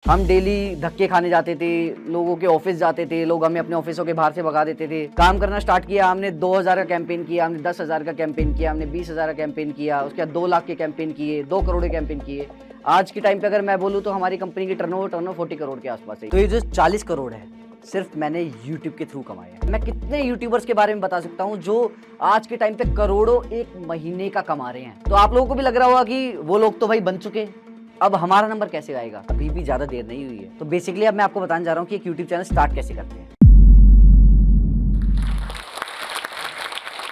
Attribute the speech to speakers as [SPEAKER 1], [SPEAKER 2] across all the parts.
[SPEAKER 1] हम डेली धक्के खाने जाते थे, लोगों के ऑफिस जाते थे, लोग हमें अपने ऑफिसों के बाहर से भगा देते थे। काम करना स्टार्ट किया, हमने 2000 का कैंपेन किया, हमने 10,000 का कैंपेन किया, हमने 20,000 का कैंपेन किया, उसके बाद 2 लाख के कैंपेन किए, 2 करोड़ के कैंपेन किए। आज के टाइम पे अगर मैं बोलूँ तो हमारी कंपनी की टर्नओवर 40 करोड़ के आसपास है। तो ये जो 40 करोड़ है सिर्फ मैंने यूट्यूब के थ्रू कमाया है। मैं कितने यूट्यूबर्स के बारे में बता सकता हूँ जो आज के टाइम पे करोड़ों एक महीने का कमा रहे हैं। तो आप लोगों को भी लग रहा होगा कि वो लोग तो भाई बन चुके हैं, अब हमारा नंबर कैसे आएगा? अभी भी ज्यादा देर नहीं हुई है। तो बेसिकली अब मैं आपको बताने जा रहा हूँ कि एक यूट्यूब चैनल स्टार्ट कैसे करते हैं।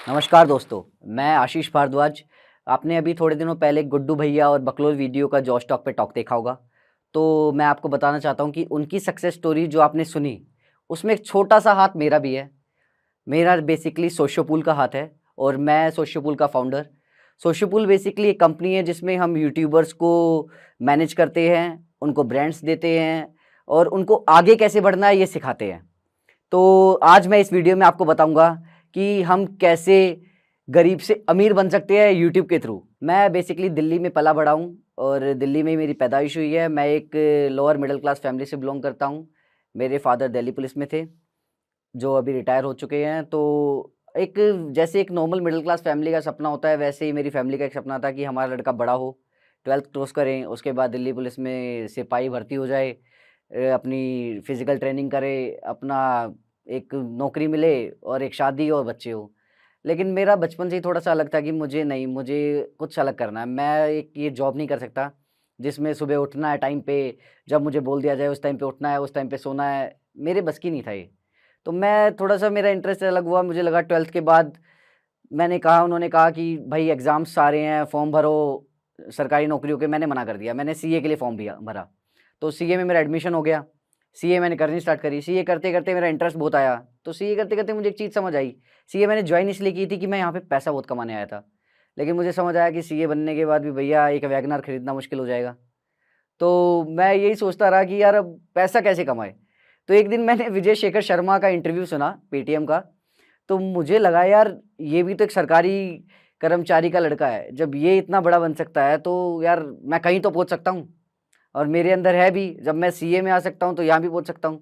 [SPEAKER 1] नमस्कार दोस्तों, मैं आशीष भारद्वाज। आपने अभी थोड़े दिनों पहले गुड्डू भैया और बकलोल वीडियो का जॉश टॉक पे टॉक देखा होगा। तो मैं आपको बताना चाहता हूँ कि उनकी सक्सेस स्टोरी जो आपने सुनी उसमें एक छोटा सा हाथ मेरा भी है। मेरा बेसिकली सोशियोपूल का हाथ है और मैं सोशियोपूल का फाउंडर। सोशियोपूल बेसिकली एक कंपनी है जिसमें हम यूट्यूबर्स को मैनेज करते हैं, उनको ब्रांड्स देते हैं और उनको आगे कैसे बढ़ना है ये सिखाते हैं। तो आज मैं इस वीडियो में आपको बताऊंगा कि हम कैसे गरीब से अमीर बन सकते हैं यूट्यूब के थ्रू। मैं बेसिकली दिल्ली में पला बड़ा हूँ और दिल्ली में मेरी पैदाइश हुई है। मैं एक लोअर मिडिल क्लास फैमिली से बिलोंग करता हूँ। मेरे फादर दिल्ली पुलिस में थे जो अभी रिटायर हो चुके हैं। तो एक जैसे एक नॉर्मल मिडिल क्लास फैमिली का सपना होता है वैसे ही मेरी फैमिली का एक सपना था कि हमारा लड़का बड़ा हो, 12th क्रॉस करें, उसके बाद दिल्ली पुलिस में सिपाही भर्ती हो जाए, अपनी फिजिकल ट्रेनिंग करे, अपना एक नौकरी मिले और एक शादी और बच्चे हो। लेकिन मेरा बचपन से ही थोड़ा सा अलग था कि मुझे कुछ अलग करना है। मैं एक ये जॉब नहीं कर सकता जिसमें सुबह उठना है टाइम पे, जब मुझे बोल दिया जाए उस टाइम पे उठना है, उस टाइम पे सोना है। मेरे बस की नहीं था ये। तो मैं थोड़ा-सा मेरा इंटरेस्ट अलग हुआ। मुझे लगा 12th के बाद उन्होंने कहा कि भाई एग्ज़ाम्स सारे हैं, फॉर्म भरो सरकारी नौकरियों के। मैंने मना कर दिया। मैंने सीए के लिए फॉर्म भरा। तो सीए में मेरा एडमिशन हो गया। सीए मैंने करनी स्टार्ट करी। सीए करते-करते मेरा इंटरेस्ट बहुत आया। तो सीए करते-करते मुझे एक चीज़ समझ आई। सीए मैंने जॉइन इसलिए की थी कि मैं यहाँ पे पैसा बहुत कमाने आया था। लेकिन मुझे समझ आया कि सीए बनने के बाद भी भैया एक वैगनआर खरीदना मुश्किल हो जाएगा। तो मैं यही सोचता रहा कि यार अब पैसा कैसे कमाएँ? तो एक दिन मैंने विजय शेखर शर्मा का इंटरव्यू सुना पेटीएम का। तो मुझे लगा यार ये भी तो एक सरकारी कर्मचारी का लड़का है। जब ये इतना बड़ा बन सकता है तो यार मैं कहीं तो पहुँच सकता हूँ और मेरे अंदर है भी। जब मैं सीए में आ सकता हूँ तो यहाँ भी पहुँच सकता हूँ।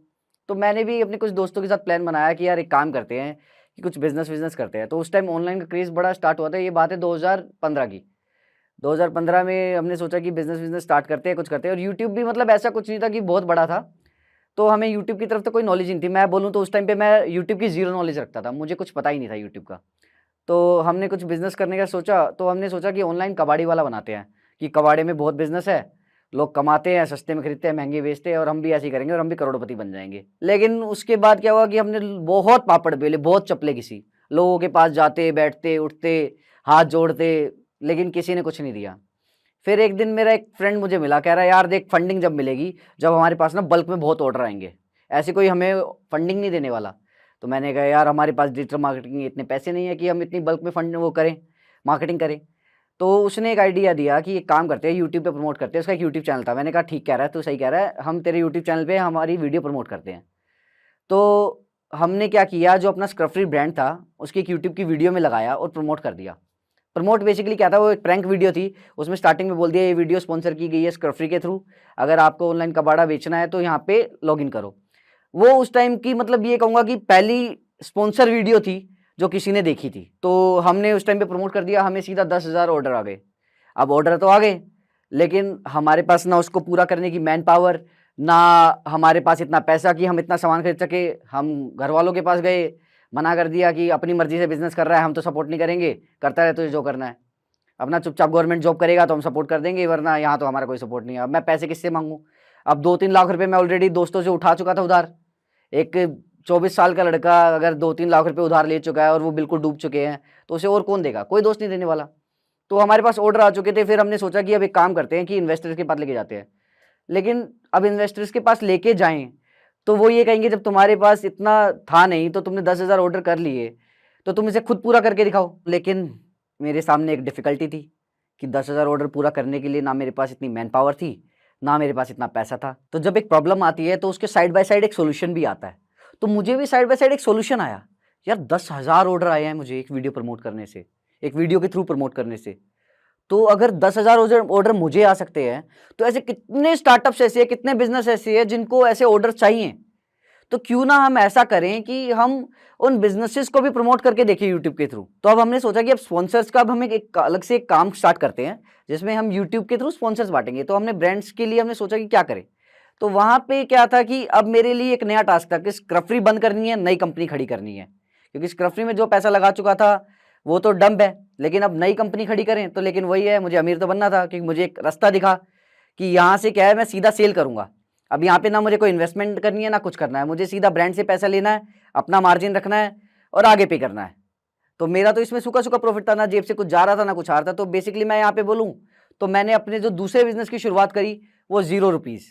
[SPEAKER 1] तो मैंने भी अपने कुछ दोस्तों के साथ प्लान बनाया कि यार एक काम करते हैं कि कुछ बिज़नेस करते हैं। तो उस टाइम ऑनलाइन का क्रेज़ बड़ा स्टार्ट हुआ था। ये बात है 2015 की। 2015 में हमने सोचा कि बिज़नेस स्टार्ट करते हैं, कुछ करते हैं। और यूट्यूब भी मतलब ऐसा कुछ नहीं था कि बहुत बड़ा था। तो हमें यूट्यूब की तरफ तो कोई नॉलेज नहीं थी। मैं बोलूँ तो उस टाइम पे मैं यूट्यूब की ज़ीरो नॉलेज रखता था। मुझे कुछ पता ही नहीं था यूट्यूब का। तो हमने कुछ बिज़नेस करने का सोचा, तो हमने सोचा कि ऑनलाइन कबाड़ी वाला बनाते हैं कि कबाड़े में बहुत बिज़नेस है, लोग कमाते हैं, सस्ते में खरीदते हैं, महँगे बेचते हैं और हम भी ऐसे ही करेंगे और हम भी करोड़पति बन जाएँगे। लेकिन उसके बाद क्या हुआ कि हमने बहुत पापड़ बेले, बहुत चप्पलें घिसी। लोगों के पास जाते, बैठते, उठते, हाथ जोड़ते, लेकिन किसी ने कुछ नहीं दिया। फिर एक दिन मेरा एक फ्रेंड मुझे मिला, कह रहा है यार देख फंडिंग जब मिलेगी, जब हमारे पास ना बल्क में बहुत ऑर्डर आएँगे, ऐसे कोई हमें फंडिंग नहीं देने वाला। तो मैंने कहा यार हमारे पास डिजिटल मार्केटिंग के इतने पैसे नहीं है कि हम इतनी बल्क में मार्केटिंग करें। तो उसने एक आइडिया दिया कि एक काम करते हैं यूट्यूब पे प्रमोट करते हैं। उसका एक यूट्यूब चैनल था। मैंने कहा ठीक कह रहा है, तू सही कह रहा है, हम तेरे यूट्यूब चैनल पे हमारी वीडियो प्रमोट करते हैं। तो हमने क्या किया, जो अपना स्क्रब फ्री ब्रांड था उसकी एक यूट्यूब की वीडियो में लगाया और प्रमोट कर दिया। प्रमोट बेसिकली क्या था, वो एक प्रैंक वीडियो थी। उसमें स्टार्टिंग में बोल दिया ये वीडियो स्पॉन्सर की गई है स्क्रब फ्री के थ्रू, अगर आपको ऑनलाइन कबाड़ा बेचना है तो यहाँ पे लॉगिन करो। वो उस टाइम की मतलब ये कहूँगा कि पहली स्पॉन्सर वीडियो थी जो किसी ने देखी थी। तो हमने उस टाइम पे प्रमोट कर दिया, हमें सीधा 10,000 ऑर्डर आ गए। अब ऑर्डर तो आ गए लेकिन हमारे पास ना उसको पूरा करने की मैन पावर, ना हमारे पास इतना पैसा कि हम इतना सामान खरीद सके। हम घर वालों के पास गए, मना कर दिया कि अपनी मर्जी से बिजनेस कर रहा है, हम तो सपोर्ट नहीं करेंगे, करता रहे तुझे जो करना है, अपना चुपचाप गवर्नमेंट जॉब करेगा तो हम सपोर्ट कर देंगे, वरना यहाँ तो हमारा कोई सपोर्ट नहीं है। अब मैं पैसे किससे मांगूँ? अब 2-3 लाख रुपए मैं ऑलरेडी दोस्तों से उठा चुका था उधार। एक 24 साल का लड़का अगर 2-3 लाख रुपए उधार ले चुका है और वो बिल्कुल डूब चुके हैं तो उसे और कौन देगा? कोई दोस्त नहीं देने वाला। तो हमारे पास ऑर्डर आ चुके थे। फिर हमने सोचा कि अब एक काम करते हैं कि इन्वेस्टर्स के पास लेके जाते हैं। लेकिन अब इन्वेस्टर्स के पास लेके जाएं तो वो ये कहेंगे जब तुम्हारे पास इतना था नहीं तो तुमने 10,000 ऑर्डर कर लिए तो तुम इसे खुद पूरा करके दिखाओ। लेकिन मेरे सामने एक डिफिकल्टी थी कि 10,000 ऑर्डर पूरा करने के लिए ना मेरे पास इतनी मैन पावर थी, ना मेरे पास इतना पैसा था। तो जब एक प्रॉब्लम आती है तो उसके साइड बाय साइड एक सोल्यूशन भी आता है। तो मुझे भी साइड बाय साइड एक सोल्यूशन आया। यार 10,000 ऑर्डर आए हैं मुझे एक वीडियो प्रमोट करने से, एक वीडियो के थ्रू प्रमोट करने से। तो अगर 10,000 ऑर्डर मुझे आ सकते हैं, तो ऐसे कितने स्टार्टअप्स ऐसे हैं, कितने बिजनेस ऐसे हैं जिनको ऐसे ऑर्डर चाहिए। तो क्यों ना हम ऐसा करें कि हम उन बिजनेसेस को भी प्रमोट करके देखें यूट्यूब के थ्रू। तो अब हमने सोचा कि अब स्पॉन्सर्स का अब हम एक अलग से एक काम स्टार्ट करते हैं, जिसमें हम यूट्यूब के थ्रू स्पॉन्सर्स बांटेंगे। तो हमने ब्रांड्स के लिए हमने सोचा कि क्या करें। तो वहां पे क्या था कि अब मेरे लिए एक नया टास्क था कि स्क्रफरी बंद करनी है, नई कंपनी खड़ी करनी है। क्योंकि स्क्रफरी में जो पैसा लगा चुका था वो तो डंप है, लेकिन अब नई कंपनी खड़ी करें तो लेकिन वही है, मुझे अमीर तो बनना था। क्योंकि मुझे एक रास्ता दिखा कि यहाँ से क्या है, मैं सीधा सेल करूंगा। अब यहाँ पे ना मुझे कोई इन्वेस्टमेंट करनी है ना कुछ करना है, मुझे सीधा ब्रांड से पैसा लेना है, अपना मार्जिन रखना है और आगे पे करना है। तो मेरा तो इसमें सूखा सूखा प्रॉफिट था, ना जेब से कुछ जा रहा था ना कुछ आ रहा था। तो बेसिकली मैं यहाँ पे बोलूँ तो मैंने अपने जो दूसरे बिजनेस की शुरुआत करी वो 0 रुपीज़।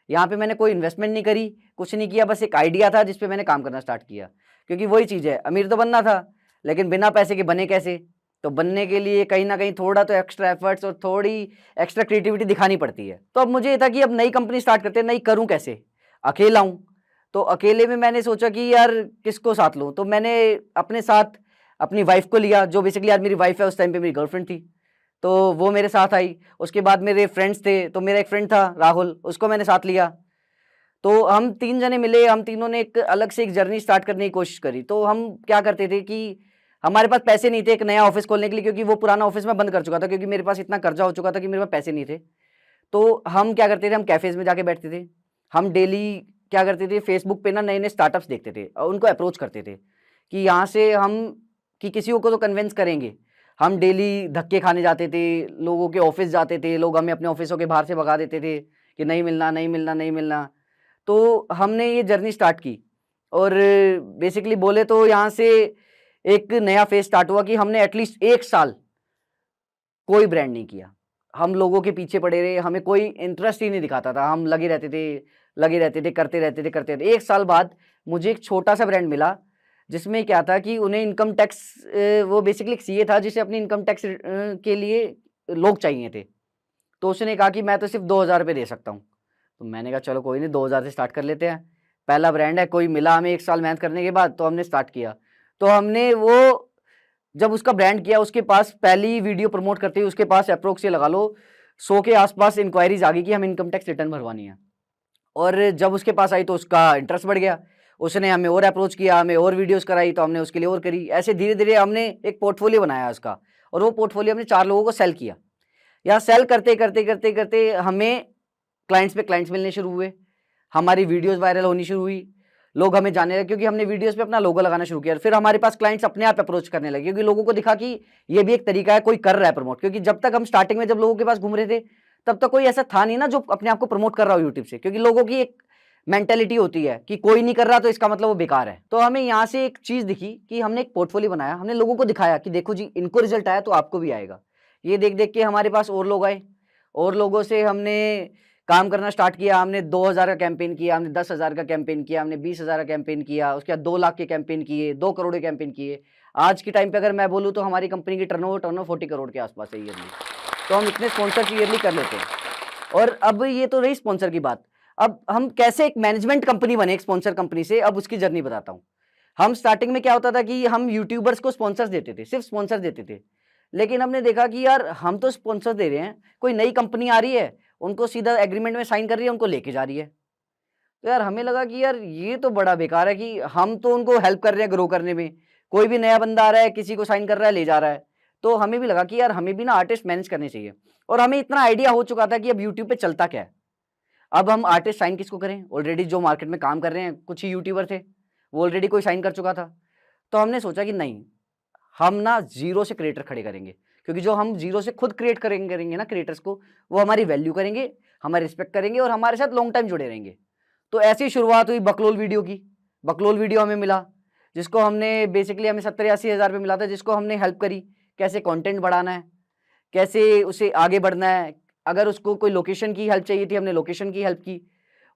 [SPEAKER 1] यहाँ पे मैंने कोई इन्वेस्टमेंट नहीं करी, कुछ नहीं किया, बस एक आइडिया था जिसपे मैंने काम करना स्टार्ट किया। क्योंकि वही चीज़ है, अमीर तो बनना था, लेकिन बिना पैसे के बने कैसे। तो बनने के लिए कहीं ना कहीं थोड़ा तो एक्स्ट्रा एफर्ट्स और थोड़ी एक्स्ट्रा क्रिएटिविटी दिखानी पड़ती है। तो अब मुझे ये था कि अब नई कंपनी स्टार्ट करते हैं, नई करूं कैसे, अकेला हूं। तो अकेले में मैंने सोचा कि यार किसको साथ लूं। तो मैंने अपने साथ अपनी वाइफ को लिया, जो बेसिकली आज मेरी वाइफ है, उस टाइम पे मेरी गर्लफ्रेंड थी। तो वो मेरे साथ आई। उसके बाद मेरे फ्रेंड्स थे, तो मेरा एक फ्रेंड था राहुल, उसको मैंने साथ लिया। तो हम 3 जने मिले, हम तीनों ने एक अलग से एक जर्नी स्टार्ट करने की कोशिश करी। तो हम क्या करते थे कि हमारे पास पैसे नहीं थे एक नया ऑफिस खोलने के लिए, क्योंकि वो पुराना ऑफिस मैं बंद कर चुका था, क्योंकि मेरे पास इतना कर्जा हो चुका था कि मेरे पास पैसे नहीं थे। तो हम क्या करते थे, हम कैफेज में जाके बैठते थे। हम डेली क्या करते थे, फेसबुक पे ना नए नए स्टार्टअप्स देखते थे और उनको अप्रोच करते थे कि यहाँ से हम कि किसी को तो कन्विंस करेंगे। हम डेली धक्के खाने जाते थे, लोगों के ऑफिस जाते थे, लोग हमें अपने ऑफिसों के बाहर से भगा देते थे कि नहीं मिलना नहीं मिलना नहीं मिलना। तो हमने ये जर्नी स्टार्ट की और बेसिकली बोले तो यहाँ से एक नया फेज स्टार्ट हुआ कि हमने एटलीस्ट 1 साल कोई ब्रांड नहीं किया। हम लोगों के पीछे पड़े रहे, हमें कोई इंटरेस्ट ही नहीं दिखाता था। हम लगे रहते थे, करते रहते थे, करते रहते। 1 साल बाद मुझे एक छोटा-सा ब्रांड मिला, जिसमें क्या था कि उन्हें इनकम टैक्स वो बेसिकली एक सीए था जिसे अपनी इनकम टैक्स के लिए लोग चाहिए थे। तो उसने कहा कि मैं तो सिर्फ़ ₹2000 दे सकता हूँ। तो मैंने कहा चलो कोई नहीं, 2000 से स्टार्ट कर लेते हैं। पहला ब्रांड है, कोई मिला हमें 1 साल मेहनत करने के बाद, तो हमने स्टार्ट किया। तो हमने वो जब उसका ब्रांड किया, उसके पास पहली वीडियो प्रमोट करते ही उसके पास अप्रोक्स ये लगा लो 100 के आसपास इंक्वायरीज आ गई कि हमें इनकम टैक्स रिटर्न भरवानी है। और जब उसके पास आई तो उसका इंटरेस्ट बढ़ गया, उसने हमें और अप्रोच किया, हमें और वीडियोस कराई, तो हमने उसके लिए और करी। ऐसे धीरे धीरे हमने एक पोर्टफोलियो बनाया उसका, और वो पोर्टफोलियो हमने 4 लोगों को सेल किया। या सेल करते करते करते करते हमें क्लाइंट्स पे क्लाइंट्स मिलने शुरू हुए, हमारी वीडियोस वायरल होनी शुरू हुई, लोग हमें जानने लगे क्योंकि हमने वीडियोस पे अपना लोगो लगाना शुरू किया। फिर हमारे पास क्लाइंट्स अपने आप अप्रोच करने लगे, क्योंकि लोगों को दिखा कि ये भी एक तरीका है, कोई कर रहा है प्रमोट। क्योंकि जब तक हम स्टार्टिंग में जब लोगों के पास घूम रहे थे, तब तक कोई ऐसा था नहीं ना जो अपने आप को प्रमोट कर रहा हो यूट्यूब से। क्योंकि लोगों की एक मेंटेलिटी होती है कि कोई नहीं कर रहा तो इसका मतलब वो बेकार है। तो हमें यहाँ से एक चीज दिखी कि हमने एक पोर्टफोलियो बनाया, हमने लोगों को दिखाया कि देखो जी इनको रिजल्ट आया तो आपको भी आएगा। ये देख देख के हमारे पास और लोग आए, और लोगों से हमने काम करना स्टार्ट किया। हमने 2000 का कैंपेन किया, हमने 10,000 का कैंपेन किया, हमने 20,000 का कैंपेन किया, उसके बाद 2 लाख के कैंपेन किए, 2 करोड़ के कैंपेन किए। आज के टाइम पे अगर मैं बोलूँ तो हमारी कंपनी की टर्नओवर 40 करोड़ के आसपास है ईयरली। तो हम इतने स्पॉन्सर ईयरली कर लेते हैं। और अब ये तो रही स्पॉन्सर की बात। अब हम कैसे एक मैनेजमेंट कंपनी बने एक स्पॉन्सर कंपनी से, अब उसकी जर्नी बताता हूँ। हम स्टार्टिंग में क्या होता था कि हम यूट्यूबर्स को स्पॉन्सर्स देते थे, सिर्फ स्पॉन्सर देते थे। लेकिन हमने देखा कि यार हम तो स्पॉन्सर दे रहे हैं, कोई नई कंपनी आ रही है, उनको सीधा एग्रीमेंट में साइन कर रही है, उनको लेके जा रही है। तो यार हमें लगा कि यार ये तो बड़ा बेकार है कि हम तो उनको हेल्प कर रहे हैं ग्रो करने में, कोई भी नया बंदा आ रहा है, किसी को साइन कर रहा है, ले जा रहा है। तो हमें भी लगा कि यार हमें भी ना आर्टिस्ट मैनेज करने चाहिए। और हमें इतना आइडिया हो चुका था कि अब यूट्यूब पे चलता क्या है। अब हम आर्टिस्ट साइन किसको करें, ऑलरेडी जो मार्केट में काम कर रहे हैं कुछ ही यूट्यूबर थे, वो ऑलरेडी कोई साइन कर चुका था। तो हमने सोचा कि नहीं, हम ना जीरो से क्रिएटर खड़े करेंगे। क्योंकि जो हम जीरो से खुद क्रिएट करेंगे ना क्रिएटर्स को, वो हमारी वैल्यू करेंगे, हमारी रिस्पेक्ट करेंगे और हमारे साथ लॉन्ग टाइम जुड़े रहेंगे। तो ऐसी शुरुआत हुई बकलोल वीडियो की। बकलोल वीडियो हमें मिला, जिसको हमने बेसिकली हमें 70-80 हज़ार रुपये मिला था, जिसको हमने हेल्प करी कैसे कंटेंट बढ़ाना है, कैसे उसे आगे बढ़ना है। अगर उसको कोई लोकेशन की हेल्प चाहिए थी, हमने लोकेशन की हेल्प की,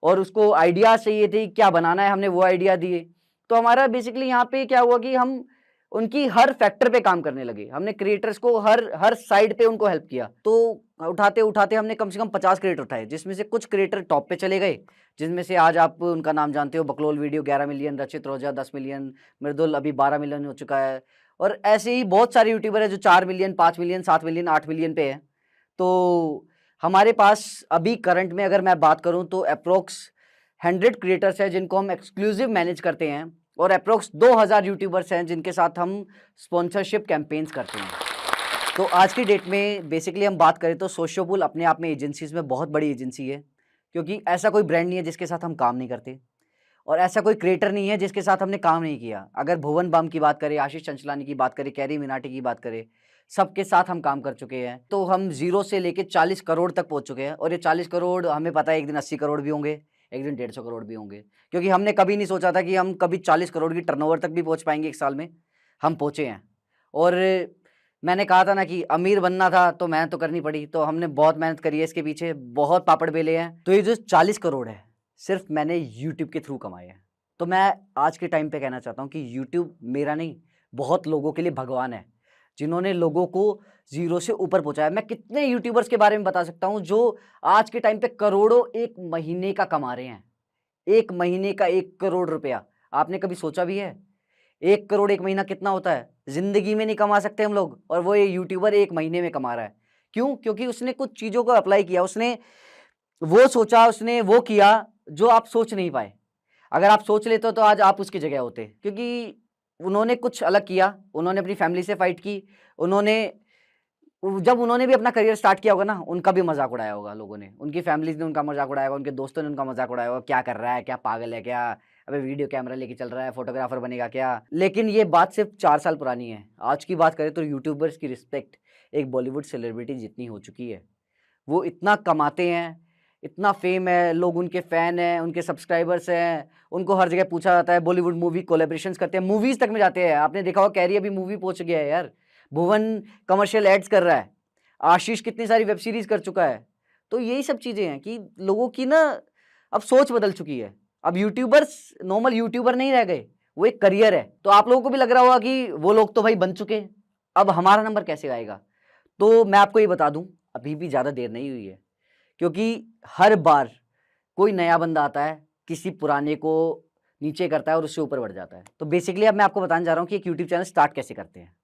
[SPEAKER 1] और उसको आइडियाज चाहिए थे क्या बनाना है, हमने वो आइडिया दिए। तो हमारा बेसिकली यहाँ पे क्या हुआ कि हम उनकी हर फैक्टर पे काम करने लगे। हमने क्रिएटर्स को हर साइड पे उनको हेल्प किया। तो उठाते उठाते हमने कम से कम 50 क्रिएटर उठाए, जिसमें से कुछ क्रिएटर टॉप पे चले गए, जिनमें से आज आप उनका नाम जानते हो। बकलोल वीडियो 11 मिलियन, रचित रोजा 10 मिलियन, मृदुल अभी 12 मिलियन हो चुका है। और ऐसे ही बहुत सारे यूट्यूबर है जो 4 मिलियन, 5 मिलियन, 7 मिलियन, 8 मिलियन पे है। तो हमारे पास अभी करंट में अगर मैं बात करूं तो अप्रोक्स 100 क्रिएटर्स हैं जिनको हम एक्सक्लूसिव मैनेज करते हैं, और अप्रोक्स 2000 यूट्यूबर्स हैं जिनके साथ हम स्पॉन्सरशिप कैंपेन्स करते हैं। तो आज की डेट में बेसिकली हम बात करें तो सोशियोबुल अपने आप में एजेंसीज में बहुत बड़ी एजेंसी है, क्योंकि ऐसा कोई ब्रांड नहीं है जिसके साथ हम काम नहीं करते, और ऐसा कोई क्रिएटर नहीं है जिसके साथ हमने काम नहीं किया। अगर भुवन बाम की बात करें, आशीष चंचलानी की बात करें, कैरी मिनाटी की बात करें, सबके साथ हम काम कर चुके हैं। तो हम जीरो से लेके 40 करोड़ तक पहुंच चुके हैं, और ये 40 करोड़ हमें पता है एक दिन 80 करोड़ भी होंगे, एक दिन 150 करोड़ भी होंगे, क्योंकि हमने कभी नहीं सोचा था कि हम कभी 40 करोड़ की टर्नओवर तक भी पहुंच पाएंगे एक साल में। हम पहुंचे हैं। और मैंने कहा था ना कि अमीर बनना था तो मेहनत तो करनी पड़ी, तो हमने बहुत मेहनत करी है इसके पीछे, बहुत पापड़ बेले हैं। तो ये जो 40 करोड़ है सिर्फ मैंने यूट्यूब के थ्रू कमाए हैं। तो मैं आज के टाइम पे कहना चाहता हूँ कि यूट्यूब मेरा नहीं, बहुत लोगों के लिए भगवान है, जिन्होंने लोगों को जीरो से ऊपर पहुंचाया। मैं कितने यूट्यूबर्स के बारे में बता सकता हूँ जो आज के टाइम पे करोड़ों एक महीने का कमा रहे हैं। एक महीने का 1 करोड़ रुपया, आपने कभी सोचा भी है 1 करोड़ एक महीना कितना होता है? जिंदगी में नहीं कमा सकते हम लोग, और वो ये यूट्यूबर 1 महीने में कमा रहा है। क्यों? क्योंकि उसने कुछ चीजों को अप्लाई किया, उसने वो सोचा, उसने वो किया जो आप सोच नहीं पाए। अगर आप सोच लेते हो तो आज आप उसकी जगह होते, क्योंकि उन्होंने कुछ अलग किया। उन्होंने अपनी फैमिली से फाइट की। जब उन्होंने भी अपना करियर स्टार्ट किया होगा ना, उनका भी मजाक उड़ाया होगा लोगों ने, उनकी फैमिलीज ने उनका मजाक उड़ाया होगा, उनके दोस्तों ने उनका मजाक उड़ाया होगा, क्या कर रहा है, क्या पागल है क्या, अबे वीडियो कैमरा लेके चल रहा है, फोटोग्राफर बनेगा क्या। लेकिन ये बात सिर्फ 4 साल पुरानी है। आज की बात करें तो यूट्यूबर्स की रिस्पेक्ट एक बॉलीवुड सेलिब्रिटी जितनी हो चुकी है। वो इतना कमाते हैं, इतना फेम है, लोग उनके फैन हैं, उनके सब्सक्राइबर्स हैं, उनको हर जगह पूछा जाता है। बॉलीवुड मूवी कोलैबोरेशंस करते हैं, मूवीज तक में जाते हैं। आपने देखा होगा कैरी अभी मूवी पहुंच गया है यार, भुवन कमर्शियल एड्स कर रहा है, आशीष कितनी सारी वेब सीरीज कर चुका है। तो यही सब चीजें हैं कि लोगों की ना अब सोच बदल चुकी है। अब यूट्यूबर्स नॉर्मल यूट्यूबर नहीं रह गए, वो एक करियर है। तो आप लोगों को भी लग रहा होगा कि वो लोग तो भाई बन चुके हैं, अब हमारा नंबर कैसे आएगा। तो मैं आपको ये बता दूं, अभी भी ज्यादा देर नहीं हुई है, क्योंकि हर बार कोई नया बंदा आता है, किसी पुराने को नीचे करता है और उससे ऊपर बढ़ जाता है। तो बेसिकली अब मैं आपको बताने जा रहा हूँ कि एक यूट्यूब चैनल स्टार्ट कैसे करते हैं।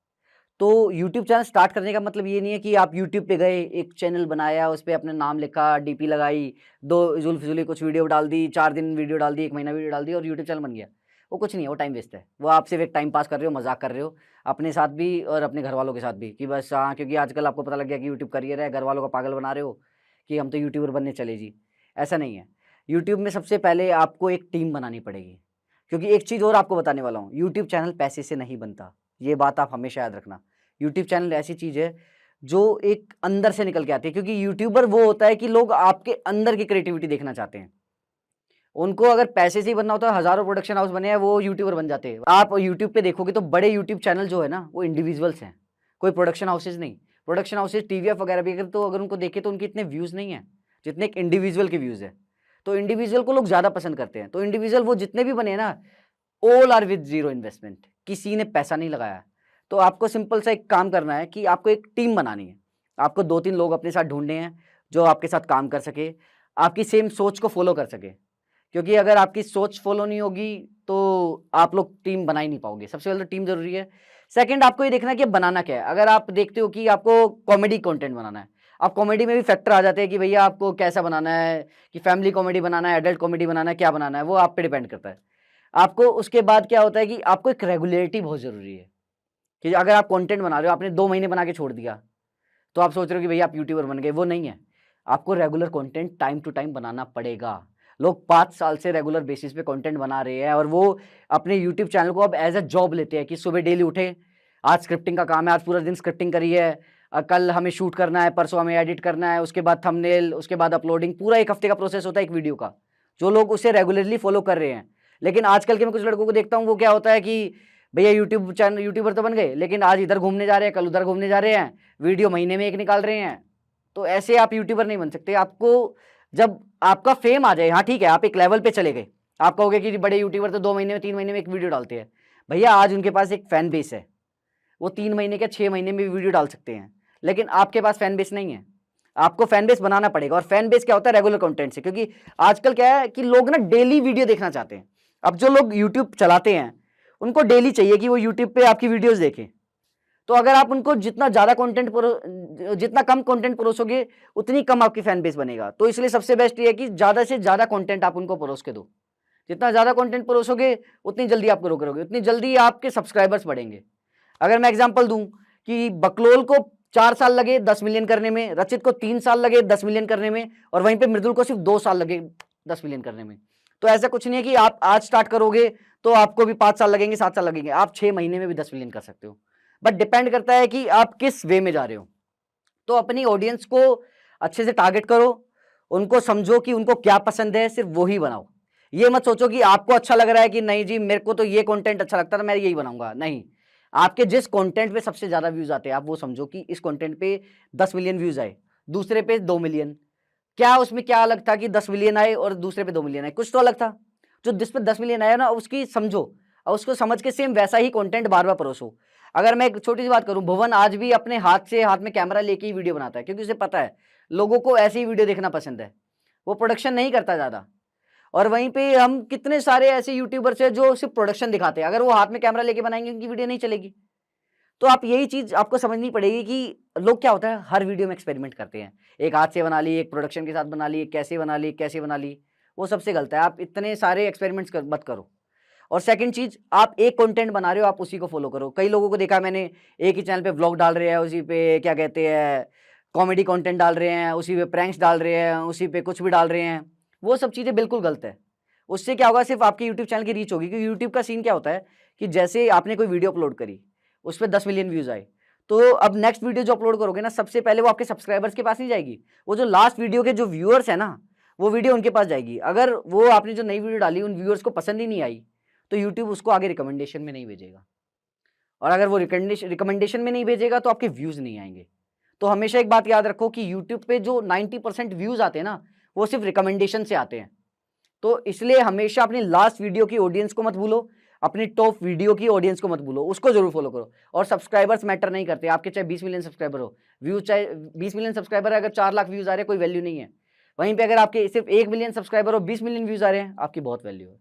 [SPEAKER 1] तो यूट्यूब चैनल स्टार्ट करने का मतलब ये नहीं है कि आप यूट्यूब पे गए, एक चैनल बनाया, उस पर अपना नाम लिखा, डीपी लगाई, 2 जुल्फिजुली कुछ वीडियो डाल दी, 4 दिन वीडियो डाल दी, 1 महीना वीडियो डाल दी और यूट्यूब चैनल बन गया। वो कुछ नहीं है, वो टाइम वेस्ट है। वो आप सिर्फ एक टाइम पास कर रहे हो, मजाक कर रहे हो अपने साथ भी और अपने घर वालों के साथ भी, कि बस हाँ, क्योंकि आजकल आपको पता लग गया कि यूट्यूब करियर है, घर वालों का पागल बना रहे हो कि हम तो यूट्यूबर बनने चले जी। ऐसा नहीं है। यूट्यूब में सबसे पहले आपको एक टीम बनानी पड़ेगी, क्योंकि एक चीज़ और आपको बताने वाला हूँ, यूट्यूब चैनल पैसे से नहीं बनता। ये बात आप हमेशा याद रखना। यूट्यूब चैनल ऐसी चीज़ है जो एक अंदर से निकल के आती है, क्योंकि यूट्यूबर वो होता है कि लोग आपके अंदर की क्रिएटिविटी देखना चाहते हैं। उनको अगर पैसे से ही बनना होता है, हज़ारों प्रोडक्शन हाउस बने हैं, वो यूट्यूबर बन जाते हैं। आप यूट्यूब पे देखोगे तो बड़े यूट्यूब चैनल जो है ना, वो इंडिविजुअल्स हैं, कोई प्रोडक्शन हाउसेज नहीं। प्रोडक्शन हाउसेज टीवीएफ वगैरह भी अगर उनको देखे तो उनके इतने व्यूज़ नहीं है जितने एक इंडिविजुअल के व्यूज़ है। तो इंडिविजुअल को लोग ज़्यादा पसंद करते हैं। तो इंडिविजुअल वो जितने भी बने ना, all are with zero investment, किसी ने पैसा नहीं लगाया। तो आपको सिंपल सा एक काम करना है कि आपको एक टीम बनानी है। आपको 2-3 लोग अपने साथ ढूंढने हैं जो आपके साथ काम कर सके, आपकी सेम सोच को फॉलो कर सके, क्योंकि अगर आपकी सोच फॉलो नहीं होगी तो आप लोग टीम बना ही नहीं पाओगे। सबसे पहले तो टीम जरूरी है। सेकंड, आपको ये देखना है कि बनाना क्या है। अगर आप देखते हो कि आपको कॉमेडी कंटेंट बनाना है, आप कॉमेडी में भी फैक्टर आ जाते हैं कि भैया आपको कैसा बनाना है, कि फैमिली कॉमेडी बनाना है, एडल्ट कॉमेडी बनाना है, क्या बनाना है, वो आप पे डिपेंड करता है। आपको उसके बाद क्या होता है कि आपको एक रेगुलरिटी बहुत ज़रूरी है, कि अगर आप कंटेंट बना रहे हो, आपने 2 महीने बना के छोड़ दिया तो आप सोच रहे हो कि भैया आप यूट्यूबर बन गए, वो नहीं है। आपको regular content time to time बनाना पड़ेगा। लोग 5 साल से रेगुलर बेसिस पे कंटेंट बना रहे हैं और वो अपने यूट्यूब चैनल को अब एज अ जॉब लेते हैं कि सुबह डेली उठे, आज स्क्रिप्टिंग का काम है, आज पूरा दिन स्क्रिप्टिंग करी है, कल हमें शूट करना है, परसों हमें एडिट करना है, उसके बाद थंबनेल, उसके बाद अपलोडिंग, पूरा 1 हफ्ते का प्रोसेस होता है एक वीडियो का। जो लोग उसे रेगुलरली फॉलो कर रहे हैं। लेकिन आजकल के मैं कुछ लड़कों को देखता हूँ, वो क्या होता है कि भैया यूट्यूब चैनल यूट्यूबर तो बन गए, लेकिन आज इधर घूमने जा रहे हैं, कल उधर घूमने जा रहे हैं, वीडियो महीने में 1 निकाल रहे हैं। तो ऐसे आप यूट्यूबर नहीं बन सकते। आपको जब आपका फेम आ जाए, हाँ ठीक है, आप एक लेवल पे चले गए, आप कहोगे कि बड़े यूट्यूबर तो 2 महीने में 3 महीने में एक वीडियो डालते हैं। भैया आज उनके पास एक फैन बेस है, वो 3 महीने के 6 महीने में वीडियो डाल सकते हैं, लेकिन आपके पास फैन बेस नहीं है। आपको फैन बेस बनाना पड़ेगा। और फैन बेस क्या होता है? रेगुलर कंटेंट से। क्योंकि आजकल क्या है कि लोग ना डेली वीडियो देखना चाहते हैं। अब जो लोग यूट्यूब चलाते हैं उनको डेली चाहिए कि वो यूट्यूब पे आपकी वीडियोस देखें। तो अगर आप उनको जितना ज़्यादा जितना कम कंटेंट परोसोगे उतनी कम आपकी फैन बेस बनेगा। तो इसलिए सबसे बेस्ट ये है कि ज़्यादा से ज़्यादा कंटेंट आप उनको परोस के दो। जितना ज़्यादा कंटेंट परोसोगे उतनी जल्दी आप ग्रो करोगे, उतनी जल्दी आपके सब्सक्राइबर्स बढ़ेंगे। अगर मैं एग्जांपल दूं कि बकलोल को 4 साल लगे 10 मिलियन करने में, रचित को 3 साल लगे 10 मिलियन करने में, और वहीं पे मृदुल को सिर्फ 2 साल लगे 10 मिलियन करने में। तो ऐसा कुछ नहीं है कि आप आज स्टार्ट करोगे तो आपको भी 5 साल लगेंगे 7 साल लगेंगे, आप 6 महीने में भी 10 मिलियन कर सकते हो। बट डिपेंड करता है कि आप किस वे में जा रहे हो। तो अपनी ऑडियंस को अच्छे से टारगेट करो, उनको समझो कि उनको क्या पसंद है, सिर्फ वो ही बनाओ। ये मत सोचो कि आपको अच्छा लग रहा है कि नहीं जी मेरे को तो ये कंटेंट अच्छा लगता था मैं यही बनाऊंगा। नहीं, आपके जिस कंटेंट पे सबसे ज्यादा व्यूज आते हैं आप वो समझो कि इस कंटेंट पे 10 मिलियन व्यूज आए, दूसरे पे 2 मिलियन, क्या उसमें क्या अलग था कि 10 मिलियन आए और दूसरे पे 2 मिलियन आए? कुछ तो अलग था। जो जिस पे 10 मिलियन आया ना उसकी समझो और उसको समझ के सेम वैसा ही कंटेंट बार बार परोसो। अगर मैं एक छोटी सी बात करूं, भुवन आज भी अपने हाथ में कैमरा लेके ही वीडियो बनाता है, क्योंकि उसे पता है लोगों को ऐसी ही वीडियो देखना पसंद है। वो प्रोडक्शन नहीं करता ज्यादा। और वहीं पे हम कितने सारे ऐसे यूट्यूबर्स हैं जो सिर्फ प्रोडक्शन दिखाते हैं, अगर वो हाथ में कैमरा लेके बनाएंगे उनकी वीडियो नहीं चलेगी। तो आप यही चीज आपको समझनी पड़ेगी कि लोग क्या होता है हर वीडियो में एक्सपेरिमेंट करते हैं, एक हाथ से बना ली, एक प्रोडक्शन के साथ बना ली, एक कैसे बना ली, कैसे बना ली। वो सबसे गलत है। आप इतने सारे एक्सपेरिमेंट्स मत करो। और सेकंड चीज, आप एक कंटेंट बना रहे हो आप उसी को फॉलो करो। कई लोगों को देखा मैंने एक ही चैनल पे व्लॉग डाल रहे हैं, उसी पे क्या कहते हैं कॉमेडी कंटेंट डाल रहे हैं, उसी पे प्रैंक्स डाल रहे हैं, उसी पे कुछ भी डाल रहे हैं। वो सब चीज़ें बिल्कुल गलत है। उससे क्या होगा, सिर्फ आपकी यूट्यूब चैनल की रीच होगी। क्योंकि यूट्यूब का सीन क्या होता है कि जैसे आपने कोई वीडियो अपलोड करी, उस पर 10 मिलियन व्यूज आए, तो अब नेक्स्ट वीडियो जो अपलोड करोगे ना सबसे पहले वो आपके सब्सक्राइबर्स के पास नहीं जाएगी, वो जो लास्ट वीडियो के जो व्यूअर्स है ना वो वीडियो उनके पास जाएगी। अगर वो आपने जो नई वीडियो डाली उन व्यूअर्स को पसंद ही नहीं आई तो यूट्यूब उसको आगे रिकमेंडेशन में नहीं भेजेगा, और अगर वो रिकमेंडेशन में नहीं भेजेगा तो आपके व्यूज नहीं आएंगे। तो हमेशा एक बात याद रखो कि यूट्यूब पे जो 90% व्यूज आते हैं ना वो सिर्फ रिकमेंडेशन से आते हैं। तो इसलिए हमेशा अपनी लास्ट वीडियो की ऑडियंस को मत भूलो, अपनी टॉप वीडियो की ऑडियंस को मत भूलो, उसको जरूर फॉलो करो। और सब्सक्राइबर्स मैटर नहीं करते, आपके चाहे 20 मिलियन सब्सक्राइबर हो, व्यूज चाहे 20 मिलियन सब्सक्राइबर है, अगर 4 लाख व्यूज आ रहे हैं कोई वैल्यू नहीं है। वहीं पे अगर आपके सिर्फ 1 मिलियन सब्सक्राइबर हो 20 मिलियन व्यूज आ रहे हैं आपकी बहुत वैल्यू है।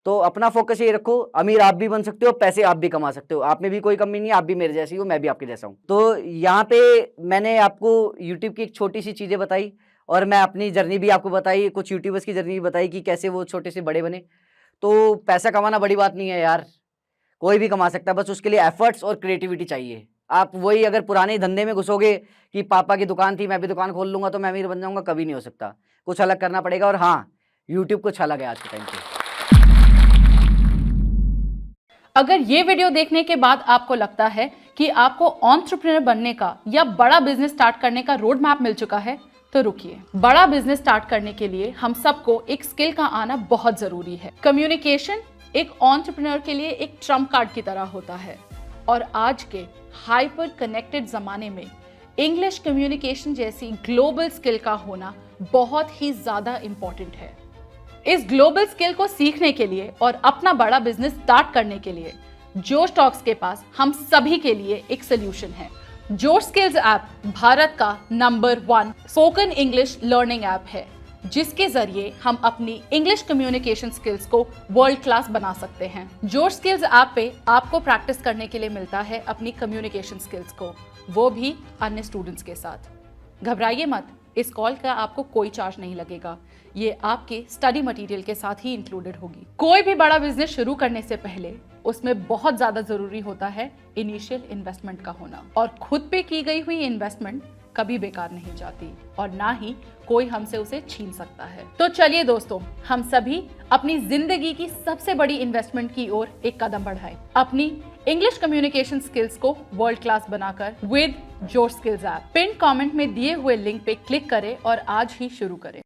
[SPEAKER 1] तो अपना फोकस ये रखो, अमीर आप भी बन सकते हो, पैसे आप भी कमा सकते हो, आप में भी कोई कमी नहीं है, आप भी मेरे जैसी हो, मैं भी आपके जैसा हूँ। तो यहाँ पे मैंने आपको यूट्यूब की एक छोटी सी चीज़ें बताई और मैं अपनी जर्नी भी आपको बताई, कुछ यूट्यूबर्स की जर्नी भी बताई कि कैसे वो छोटे से बड़े बने। तो पैसा कमाना बड़ी बात नहीं है यार, कोई भी कमा सकता है, बस उसके लिए एफर्ट्स और क्रिएटिविटी चाहिए। आप वही अगर पुराने धंधे में घुसोगे कि पापा की दुकान थी मैं भी दुकान खोल लूंगा तो मैं अमीर बन जाऊंगा, कभी नहीं हो सकता। कुछ अलग करना पड़ेगा। और हाँ, यूट्यूब कुछ अलग है आज के टाइम पे।
[SPEAKER 2] अगर ये वीडियो देखने के बाद आपको लगता है कि आपको एंटरप्रेन्योर बनने का या बड़ा बिजनेस स्टार्ट करने का रोड मैप मिल चुका है तो रुकिए। बड़ा बिजनेस स्टार्ट करने के लिए हम सबको एक स्किल का आना बहुत जरूरी है। कम्युनिकेशन एक एंटरप्रेन्योर के लिए एक ट्रम्प कार्ड की तरह होता है, और आज के हाइपर कनेक्टेड जमाने में इंग्लिश कम्युनिकेशन जैसी ग्लोबल स्किल का होना बहुत ही ज्यादा इंपॉर्टेंट है। इस ग्लोबल स्किल को सीखने के लिए और अपना बड़ा बिजनेस स्टार्ट करने के लिए जोश टॉक्स के पास हम सभी के लिए एक सोल्यूशन है। जोश स्किल्स ऐप भारत का number 1 spoken English learning app है, जिसके जरिए हम अपनी इंग्लिश कम्युनिकेशन स्किल्स को वर्ल्ड क्लास बना सकते हैं। जोश स्किल्स ऐप पे आपको प्रैक्टिस करने के लिए मिलता है अपनी कम्युनिकेशन स्किल्स को, वो भी अन्य स्टूडेंट्स के साथ। घबराइए मत, इस कॉल का आपको कोई चार्ज नहीं लगेगा, ये आपके स्टडी मटेरियल के साथ ही इंक्लूडेड होगी। कोई भी बड़ा बिजनेस शुरू करने से पहले उसमें बहुत ज्यादा जरूरी होता है इनिशियल इन्वेस्टमेंट का होना, और खुद पे की गई हुई इन्वेस्टमेंट कभी बेकार नहीं जाती और ना ही कोई हमसे उसे छीन सकता है। तो चलिए दोस्तों, हम सभी अपनी जिंदगी की सबसे बड़ी इन्वेस्टमेंट की ओर एक कदम बढ़ाएं, अपनी इंग्लिश कम्युनिकेशन स्किल्स को वर्ल्ड क्लास बनाकर विद जोश स्किल्स ऐप। पिन कमेंट में दिए हुए लिंक पे क्लिक करें और आज ही शुरू करें।